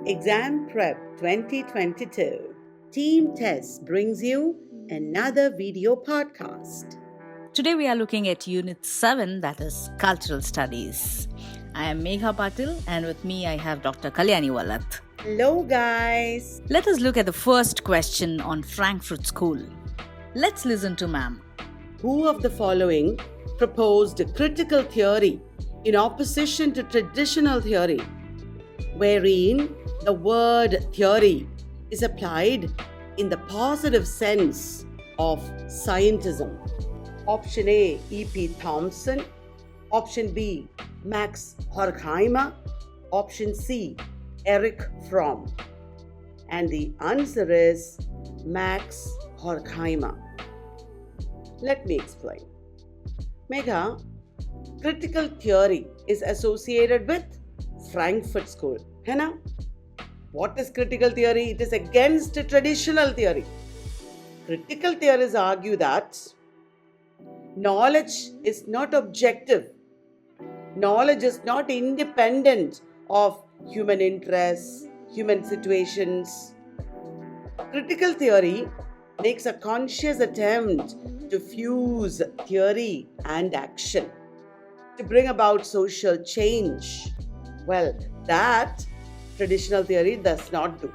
Exam Prep 2022 Team Test brings you another video podcast. Today we are looking at Unit 7, that is Cultural Studies. I am Megha Patil and with me I have Dr. Kalyani Vallath. Hello guys. Let us look at the first question on Frankfurt School. Let's listen to ma'am. Who of the following proposed critical theory in opposition to traditional theory, wherein the word theory is applied in the positive sense of scientism? Option A, E.P. Thompson. Option B, Max Horkheimer. Option C, Erich Fromm. And the answer is Max Horkheimer. Let me explain. Megha, critical theory is associated with Frankfurt School. है ना? What is critical theory? It is against traditional theory. Critical theorists argue that knowledge is not objective. Knowledge is not independent of human interests, human situations. Critical theory makes a conscious attempt to fuse theory and action to bring about social change. Well, that traditional theory does not do.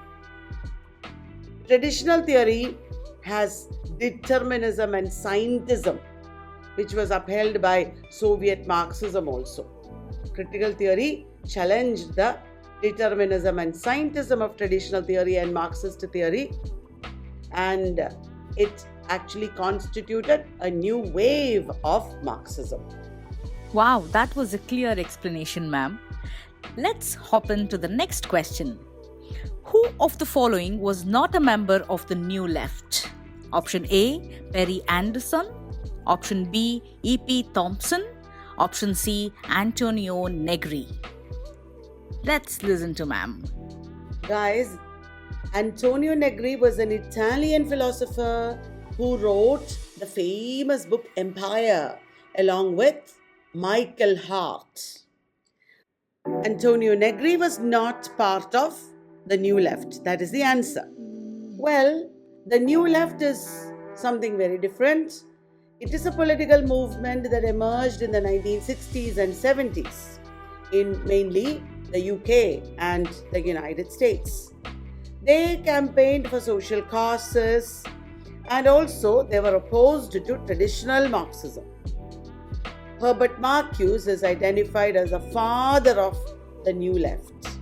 Traditional theory has determinism and scientism, which was upheld by Soviet Marxism also. Critical theory challenged the determinism and scientism of traditional theory and Marxist theory, and it actually constituted a new wave of Marxism. Wow, that was a clear explanation, ma'am. Let's hop into the next question. Who of the following was not a member of the New Left? Option A, Perry Anderson. Option B, E.P. Thompson. Option C, Antonio Negri. Let's listen to ma'am. Guys, Antonio Negri was an Italian philosopher who wrote the famous book Empire along with Michael Hart. Antonio Negri was not part of the New Left. That is the answer. Well, the New Left is something very different. It is a political movement that emerged in the 1960s and 70s in mainly the UK and the United States. They campaigned for social causes and also they were opposed to traditional Marxism. Herbert Marcuse is identified as the father of the New Left,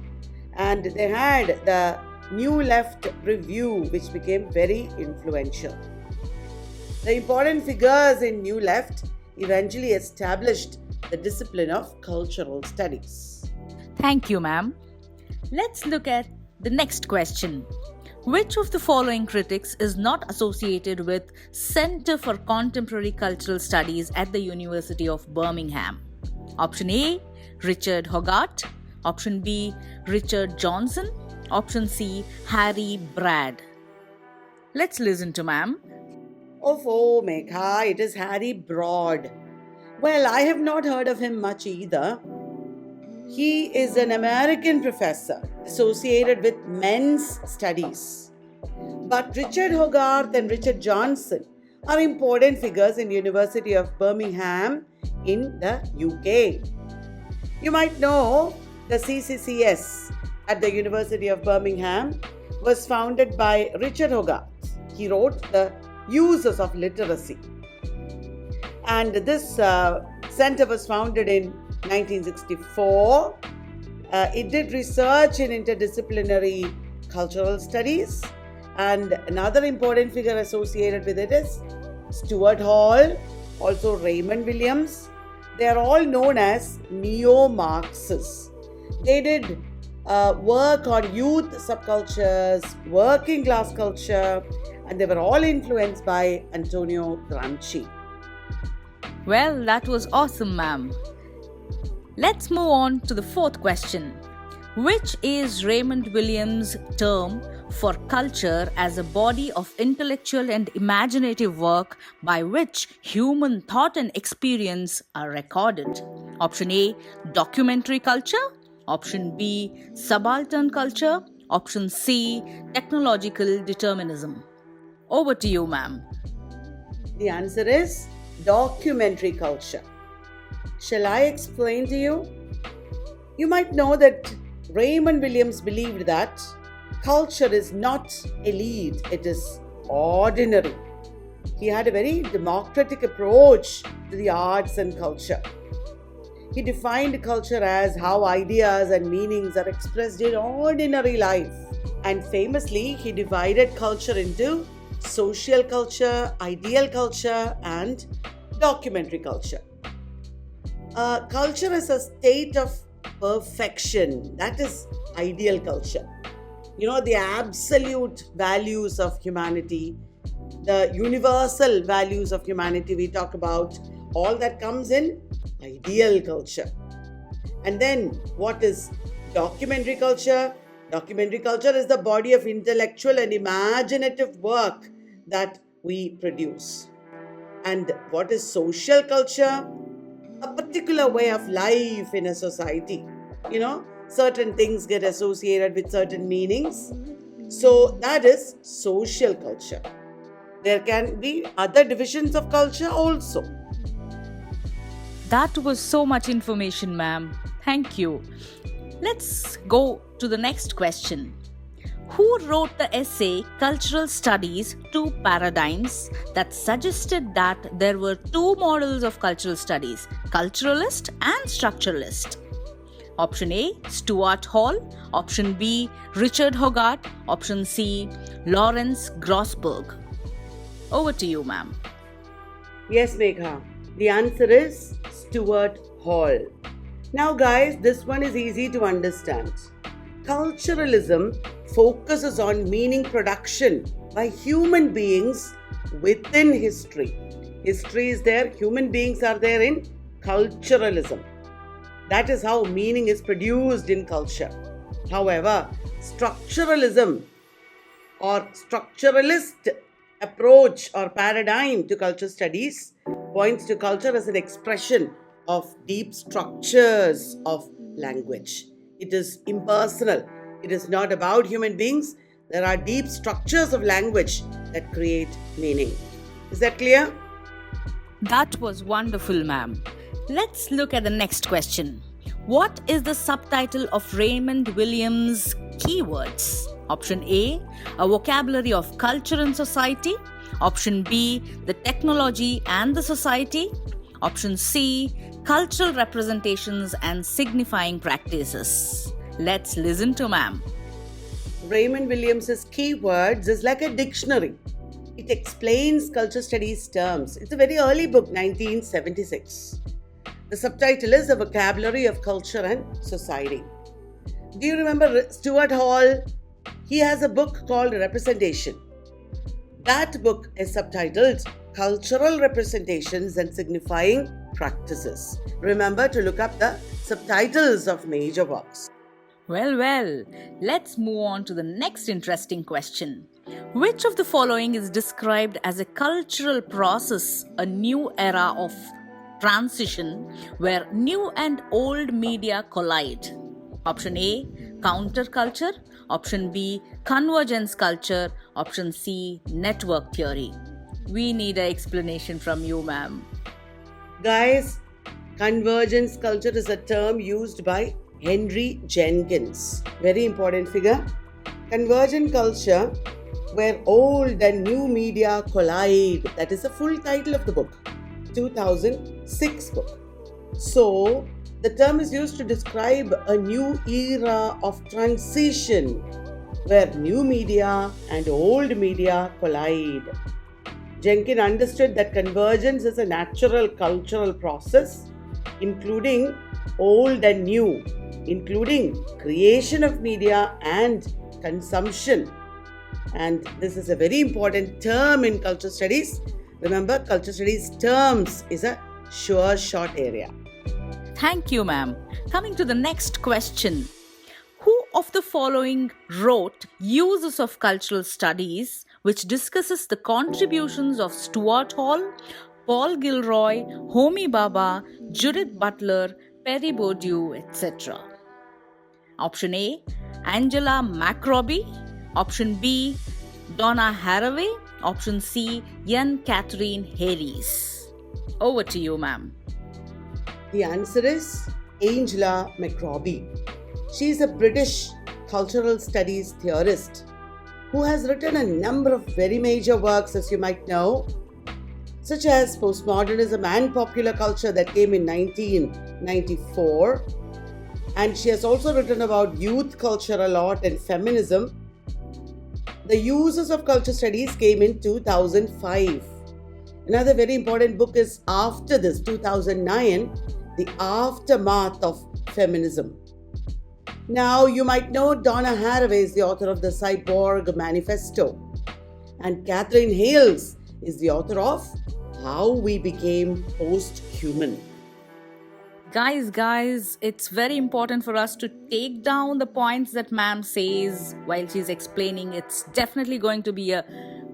and they had the New Left Review, which became very influential. The important figures in New Left eventually established the discipline of cultural studies. Thank you, ma'am. Let's look at the next question. Which of the following critics is not associated with Center for Contemporary Cultural Studies at the University of Birmingham? Option A, Richard Hogarth. Option B, Richard Johnson. Option C, Harry Brad. Let's listen to ma'am. Oh, Megha, it is Harry Brad. Well, I have not heard of him much either. He is an American professor associated with men's studies. But Richard Hogarth and Richard Johnson are important figures in University of Birmingham in the UK. You might know the CCCS at the University of Birmingham was founded by Richard Hogarth. He wrote The Uses of Literacy. And this center was founded in 1964. It did research in interdisciplinary cultural studies, and another important figure associated with it is Stuart Hall, also Raymond Williams. They are all known as neo-Marxists. They did work on youth subcultures, working class culture, and they were all influenced by Antonio Gramsci. Well, that was awesome, ma'am. Let's move on to the fourth question. Which is Raymond Williams' term for culture as a body of intellectual and imaginative work by which human thought and experience are recorded? Option A, documentary culture. Option B, subaltern culture. Option C, technological determinism. Over to you, ma'am. The answer is documentary culture. Shall I explain to you? You might know that Raymond Williams believed that culture is not elite, it is ordinary. He had a very democratic approach to the arts and culture. He defined culture as how ideas and meanings are expressed in ordinary life. And famously, he divided culture into social culture, ideal culture, and documentary culture. Culture is a state of perfection. That is ideal culture. The absolute values of humanity, the universal values of humanity we talk about, all that comes in ideal culture. And then what is documentary culture? Documentary culture is the body of intellectual and imaginative work that we produce. And what is social culture? A particular way of life in a society. Certain things get associated with certain meanings. So that is social culture. There can be other divisions of culture also. That was so much information, ma'am. Thank you. Let's go to the next question. Who wrote the essay Cultural Studies, Two Paradigms, that suggested that there were two models of cultural studies, culturalist and structuralist? Option A, Stuart Hall. Option B, Richard Hogarth. Option C, Lawrence Grossberg. Over to you, ma'am. Yes, Megha. The answer is Stuart Hall. Now, guys, this one is easy to understand. Culturalism focuses on meaning production by human beings within history. History is there, human beings are there in culturalism. That is how meaning is produced in culture. However, structuralism or structuralist approach or paradigm to culture studies points to culture as an expression of deep structures of language. It is impersonal. It is not about human beings. There are deep structures of language that create meaning. Is that clear? That was wonderful, ma'am. Let's look at the next question. What is the subtitle of Raymond Williams' keywords? Option A, a vocabulary of culture and society. Option B, the technology and the society. Option C, cultural representations and signifying practices. Let's listen to ma'am. Raymond Williams' keywords is like a dictionary. It explains culture studies terms. It's a very early book, 1976. The subtitle is A Vocabulary of Culture and Society. Do you remember Stuart Hall? He has a book called Representation. That book is subtitled Cultural Representations and Signifying Practices. Remember to look up the subtitles of major works. Well, let's move on to the next interesting question. Which of the following is described as a cultural process, a new era of transition where new and old media collide? Option A, counterculture. Option B, convergence culture. Option C, network theory. We need an explanation from you, ma'am. Guys, convergence culture is a term used by Henry Jenkins. Very important figure. Convergent culture, where old and new media collide. That is the full title of the book. 2006 book. So, the term is used to describe a new era of transition where new media and old media collide. Jenkins understood that convergence is a natural cultural process, including old and new, including creation of media and consumption. And this is a very important term in culture studies. Remember, culture studies terms is a sure short area. Thank you, ma'am. Coming to the next question. Who of the following wrote Uses of Cultural Studies, which discusses the contributions of Stuart Hall, Paul Gilroy, Homi Bhabha, Judith Butler, Pierre Bourdieu, etc.? Option A, Angela McRobbie, option B, Donna Haraway, option C, Ian Catherine Hayes. Over to you, ma'am. The answer is Angela McRobbie. She is a British cultural studies theorist who has written a number of very major works, as you might know, such as Postmodernism and Popular Culture that came in 1994. And she has also written about youth culture a lot and feminism. The Uses of Culture Studies came in 2005. Another very important book is after this, 2009, The Aftermath of Feminism. Now, you might know Donna Haraway is the author of the Cyborg Manifesto, and Catherine Hayes is the author of How We Became Post-Human. Guys, it's very important for us to take down the points that ma'am says while she's explaining. It's definitely going to be a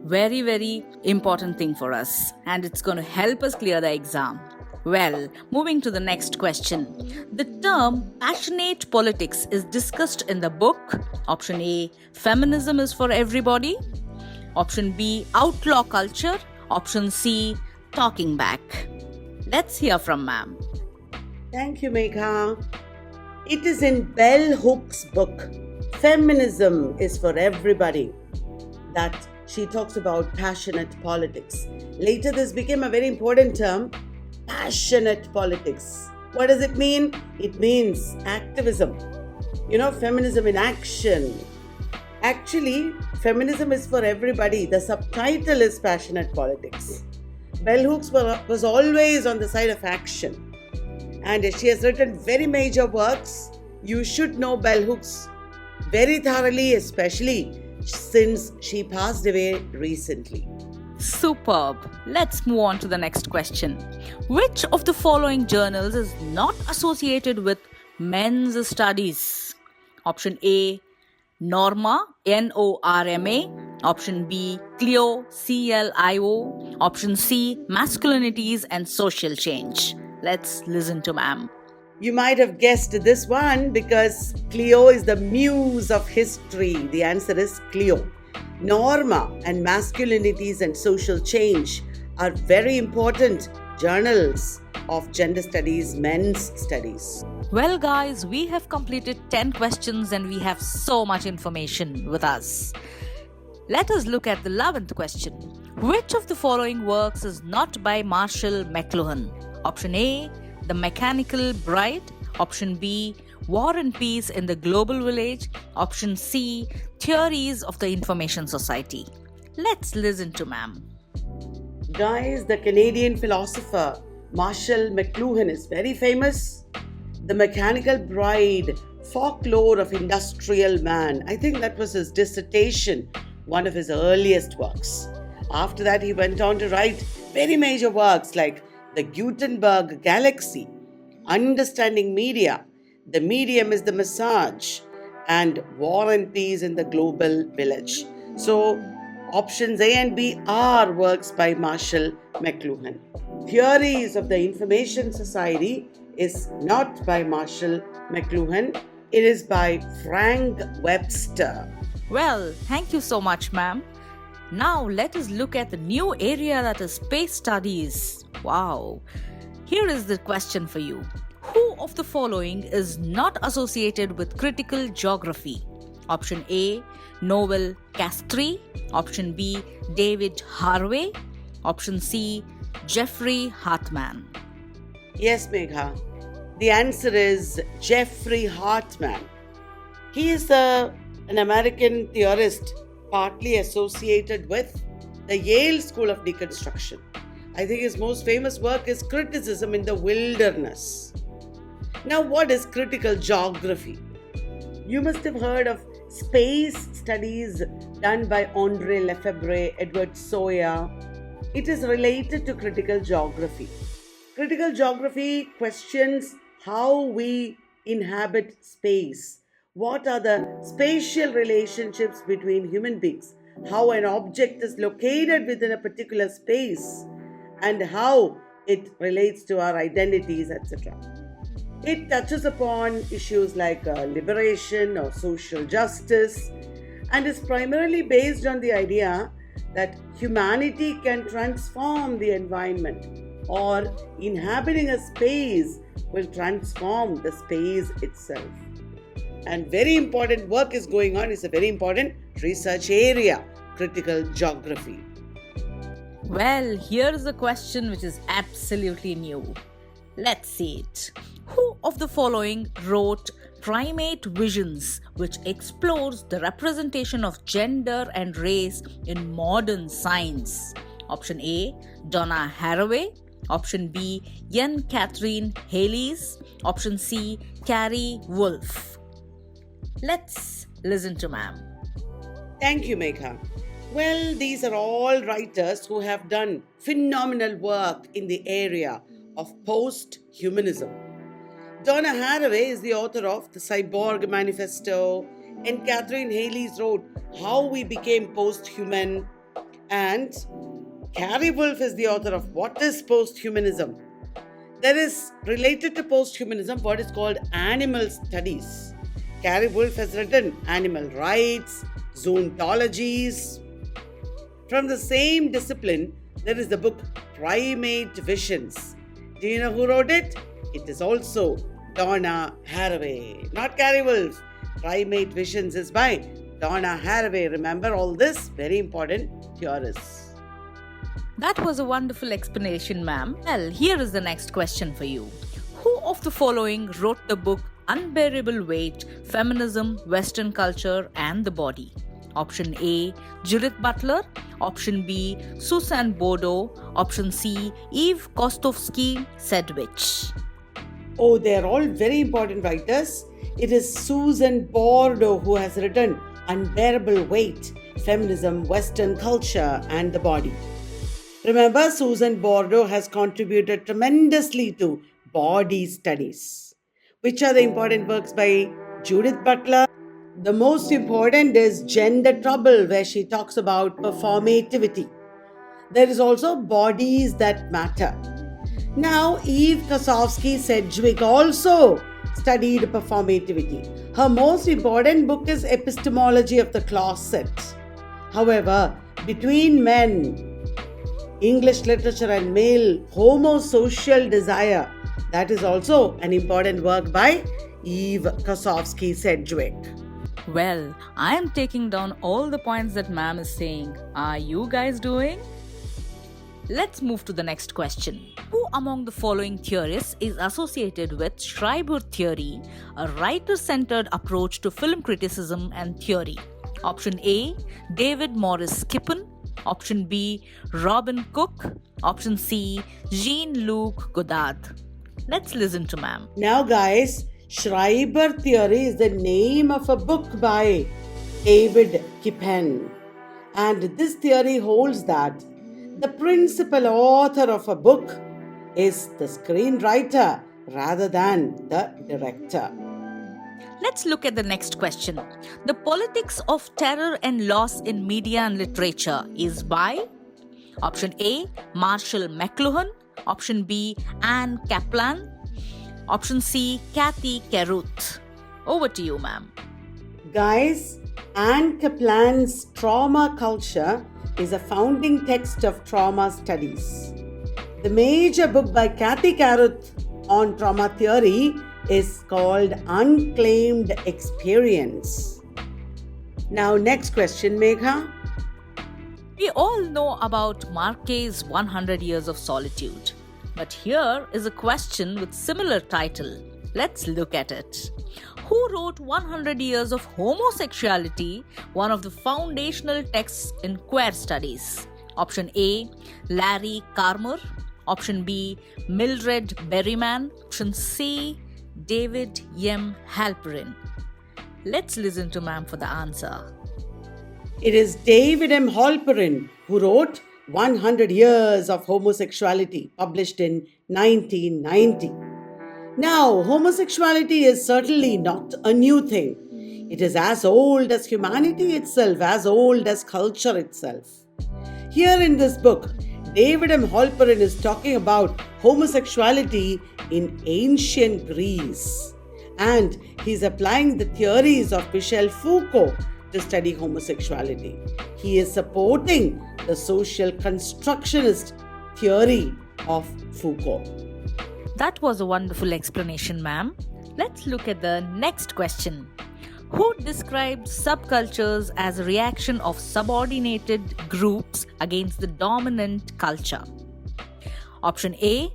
very, very important thing for us, and it's going to help us clear the exam. Well, moving to the next question. The term passionate politics is discussed in the book. Option A, Feminism is for Everybody. Option B, Outlaw Culture. Option C, Talking Back. Let's hear from ma'am. Thank you, Megha. It is in Bell Hooks' book, Feminism is for Everybody, that she talks about passionate politics. Later, this became a very important term, passionate politics. What does it mean? It means activism. Feminism in action. Actually, feminism is for everybody. The subtitle is passionate politics. Bell Hooks was always on the side of action. And she has written very major works. You should know Bell Hooks very thoroughly, especially since she passed away recently. Superb. Let's move on to the next question. Which of the following journals is not associated with men's studies? Option A, Norma, Norma. Option B, Clio, CLIO. Option C, Masculinities and Social Change. Let's listen to ma'am. You might have guessed this one because Clio is the muse of history. The answer is Clio. Norma and Masculinities and Social Change are very important journals of gender studies, men's studies. Well, guys, we have completed 10 questions and we have so much information with us. Let us look at the 11th question. Which of the following works is not by Marshall McLuhan? Option A, The Mechanical Bride. Option B, War and Peace in the Global Village. Option C, Theories of the Information Society. Let's listen to ma'am. Guys, the Canadian philosopher Marshall McLuhan is very famous. The Mechanical Bride, Folklore of Industrial Man. I think that was his dissertation, one of his earliest works. After that, he went on to write very major works like The Gutenberg Galaxy, Understanding Media, The Medium is the Massage, and War and Peace in the Global Village. So, options A and B are works by Marshall McLuhan. Theories of the Information Society is not by Marshall McLuhan. It is by Frank Webster. Well, thank you so much, ma'am. Now let us look at the new area, that is space studies. Wow. Here is the question for you. Who of the following is not associated with critical geography? Option A, Noel Castry. Option B, David Harvey. Option C, Jeffrey Hartman. Yes, Megha. The answer is Jeffrey Hartman. He is an American theorist partly associated with the Yale School of Deconstruction. I think his most famous work is Criticism in the Wilderness. Now, what is critical geography? You must have heard of space studies done by André Lefebvre, Edward Sawyer. It is related to critical geography. Critical geography questions how we inhabit space. What are the spatial relationships between human beings? How an object is located within a particular space and how it relates to our identities, etc. It touches upon issues like liberation or social justice and is primarily based on the idea that humanity can transform the environment or inhabiting a space will transform the space itself. And very important work is going on. It's a very important research area, critical geography. Well, here's a question which is absolutely new. Let's see it. Who of the following wrote Primate Visions, which explores the representation of gender and race in modern science? Option A, Donna Haraway. Option B, Ian Catherine Hayles. Option C, Carrie Wolf. Let's listen to ma'am. Thank you, Megha. Well, these are all writers who have done phenomenal work in the area of post-humanism. Donna Haraway is the author of The Cyborg Manifesto, and Catherine Hayles wrote How We Became Post-Human, and Carrie Wolf is the author of What is Posthumanism? There is, related to posthumanism, what is called animal studies. Carrie Wolf has written Animal Rights, Zoontologies. From the same discipline, there is the book Primate Visions. Do you know who wrote it? It is also Donna Haraway, not Carrie Wolf. Primate Visions is by Donna Haraway. Remember all this? Very important theorists. That was a wonderful explanation, ma'am. Well, here is the next question for you. Who of the following wrote the book Unbearable Weight, Feminism, Western Culture and the Body? Option A, Judith Butler. Option B, Susan Bourdieu. Option C, Eve Kostovsky-Sedgwick. Oh, they are all very important writers. It is Susan Bourdieu who has written Unbearable Weight, Feminism, Western Culture and the Body. Remember, Susan Bourdieu has contributed tremendously to body studies. Which are the important works by Judith Butler? The most important is Gender Trouble, where she talks about performativity. There is also Bodies That Matter. Now, Eve Kostovsky-Sedgwick also studied performativity. Her most important book is Epistemology of the Closet. However, between men, English literature and male homosocial desire, that is also an important work by Eve Kostovsky-Sedgwick. Well, I am taking down all the points that ma'am is saying. Are you guys doing? Let's move to the next question. Who among the following theorists is associated with Schreiber theory, a writer-centered approach to film criticism and theory? Option A, David Morris Kippen. Option B, Robin Cook. Option C, Jean-Luc Godard. Let's listen to ma'am. Now guys, Schreiber theory is the name of a book by David Kippen. And this theory holds that the principal author of a book is the screenwriter rather than the director. Let's look at the next question. The Politics of Terror and Loss in Media and Literature is by Option A, Marshall McLuhan. Option B, Anne Kaplan. Option C, Kathy Caruth. Over to you, ma'am. Guys, Anne Kaplan's Trauma Culture is a founding text of trauma studies. The major book by Kathy Caruth on trauma theory is called Unclaimed Experience. Now, next question, Megha. We all know about Marquet's 100 Years of Solitude. But here is a question with similar title. Let's look at it. Who wrote 100 Years of Homosexuality, one of the foundational texts in queer studies? Option A, Larry Karmer. Option B, Mildred Berryman. Option C, David M. Halperin. Let's listen to ma'am for the answer. It is David M. Halperin who wrote 100 Years of Homosexuality, published in 1990. Now, homosexuality is certainly not a new thing. It is as old as humanity itself, as old as culture itself. Here in this book, David M. Halperin is talking about homosexuality in ancient Greece. And he's applying the theories of Michel Foucault to study homosexuality. He is supporting the social constructionist theory of Foucault. That was a wonderful explanation, ma'am. Let's look at the next question. Who described subcultures as a reaction of subordinated groups against the dominant culture? Option A,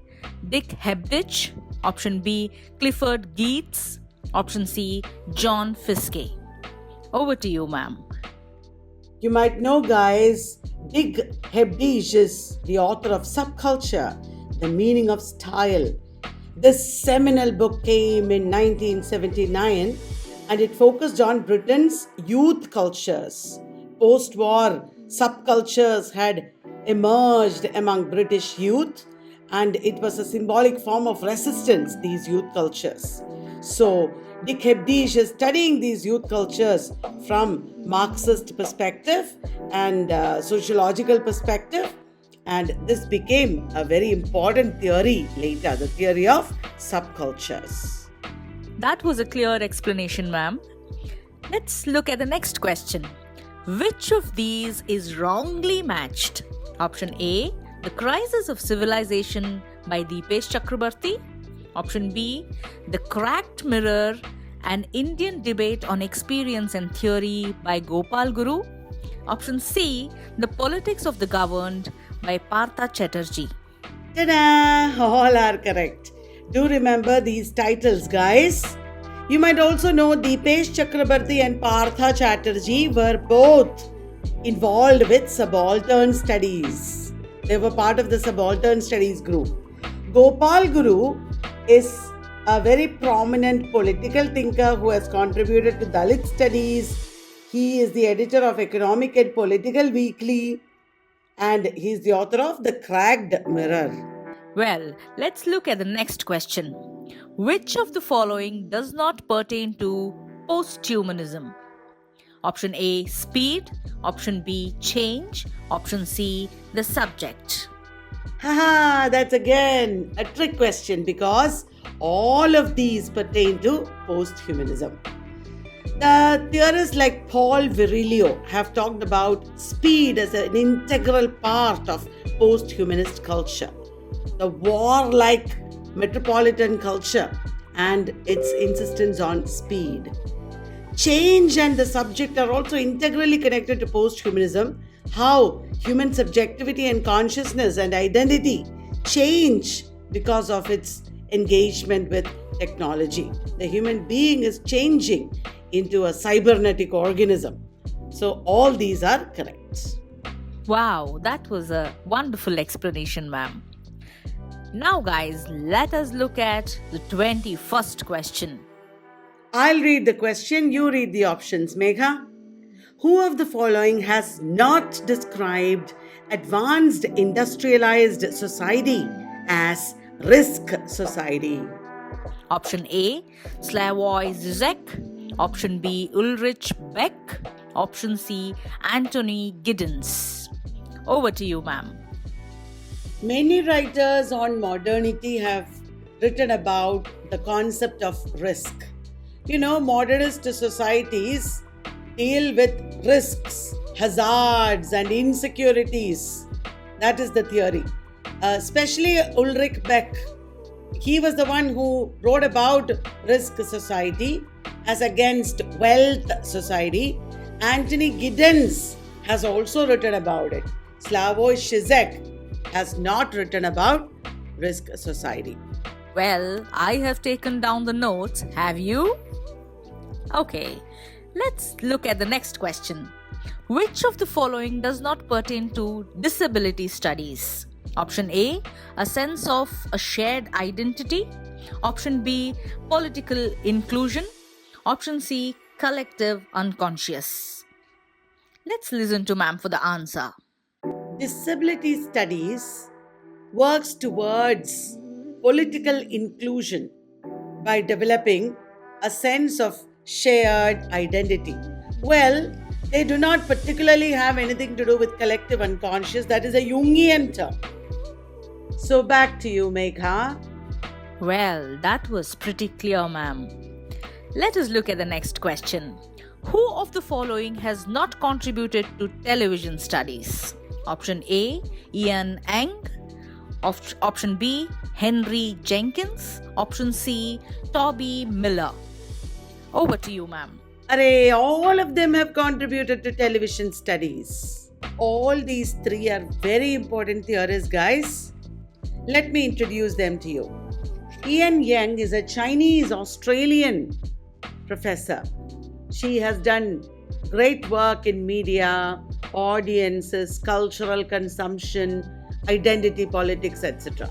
Dick Hebdige. Option B, Clifford Geertz. Option C, John Fiske. Over to you, ma'am. You might know, guys, Dick Hebdige is the author of Subculture, The Meaning of Style. This seminal book came in 1979 and it focused on Britain's youth cultures. Post-war, subcultures had emerged among British youth and it was a symbolic form of resistance, these youth cultures. So, Dick Hebdige is studying these youth cultures from Marxist perspective and sociological perspective, and this became a very important theory later, the theory of subcultures. That was a clear explanation, ma'am. Let's look at the next question. Which of these is wrongly matched? Option A, The Crisis of Civilization by Deepesh Chakrabarty. Option B, The Cracked Mirror, an Indian debate on experience and theory by Gopal Guru. Option C, The Politics of the Governed by Partha Chatterjee. Ta-da! All are correct. Do remember these titles, guys. You might also know Deepesh Chakrabarty and Partha Chatterjee were both involved with subaltern studies. They were part of the subaltern studies group. Gopal Guru is a very prominent political thinker who has contributed to Dalit studies. He is the editor of Economic and Political Weekly and he is the author of The Cracked Mirror. Well, let's look at the next question. Which of the following does not pertain to posthumanism? Option A, speed. Option B, change. Option C, the subject. Haha, that's again a trick question because all of these pertain to posthumanism. The theorists like Paul Virilio have talked about speed as an integral part of posthumanist culture. The warlike metropolitan culture and its insistence on speed. Change and the subject are also integrally connected to posthumanism. How human subjectivity and consciousness and identity change because of its engagement with technology. The human being is changing into a cybernetic organism. So all these are correct. Wow, that was a wonderful explanation, ma'am. Now, guys, let us look at the 21st question. I'll read the question, you read the options, Megha. Who of the following has not described advanced industrialized society as risk society? Option A, Slavoj Zizek. Option B, Ulrich Beck. Option C, Anthony Giddens. Over to you, ma'am. Many writers on modernity have written about the concept of risk. You know, modernist societies deal with risks, hazards, and insecurities. That is the theory. Especially Ulrich Beck. He was the one who wrote about risk society as against wealth society. Anthony Giddens has also written about it. Slavoj Zizek has not written about risk society. Well, I have taken down the notes. Have you? Okay, let's look at the next question. Which of the following does not pertain to disability studies? Option A, a sense of a shared identity. Option B, political inclusion. Option C, collective unconscious. Let's listen to ma'am for the answer. Disability studies works towards political inclusion by developing a sense of shared identity. Well, They do not particularly have anything to do with collective unconscious. That is a Jungian term. So back to you, Megha. Well, that was pretty clear, ma'am. Let us look at the next question. Who of the following has not contributed to television studies? Option A, Ian Ang. Option B, Henry Jenkins. Option C, Toby Miller. Over to you, ma'am. All of them have contributed to television studies. All these three are very important theorists, guys. Let me introduce them to you. Ian Yang is a Chinese-Australian professor. She has done great work in media, audiences, cultural consumption, identity politics, etc.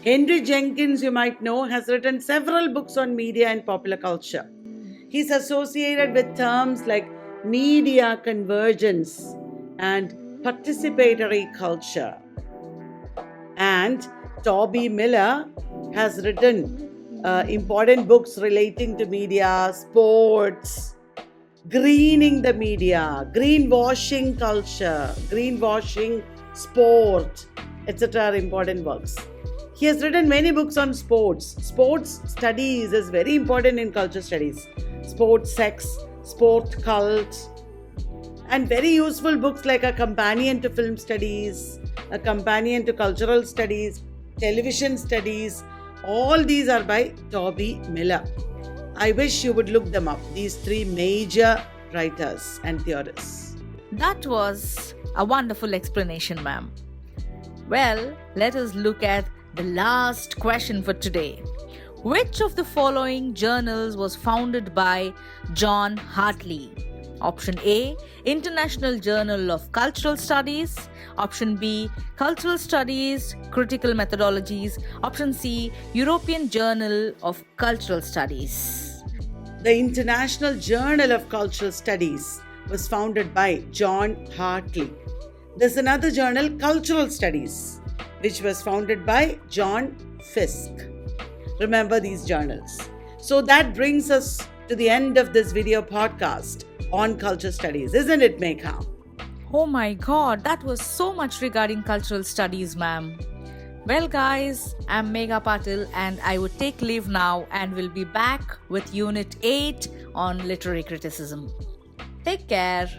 Henry Jenkins, you might know, has written several books on media and popular culture. He's associated with terms like media convergence and participatory culture. And Toby Miller has written important books relating to media, sports, greening the media, greenwashing culture, greenwashing sport, etc. are important works. He has written many books on sports. Sports studies is very important in culture studies. Sport sex, sport cult, and very useful books like A Companion to Film Studies, A Companion to Cultural Studies, Television Studies. All these are by Toby Miller. I wish you would look them up, these three major writers and theorists. That was a wonderful explanation, ma'am. Well, let us look at the last question for today. Which of the following journals was founded by John Hartley? Option A, International Journal of Cultural Studies. Option B, Cultural Studies, Critical Methodologies. Option C, European Journal of Cultural Studies. The International Journal of Cultural Studies was founded by John Hartley. There's another journal, Cultural Studies, which was founded by John Fisk. Remember these journals. So that brings us to the end of this video podcast on culture studies, isn't it, Megha? Oh my god, that was so much regarding cultural studies, ma'am. Well guys, I'm Megha Patil and I would take leave now and will be back with Unit 8 on literary criticism. Take care.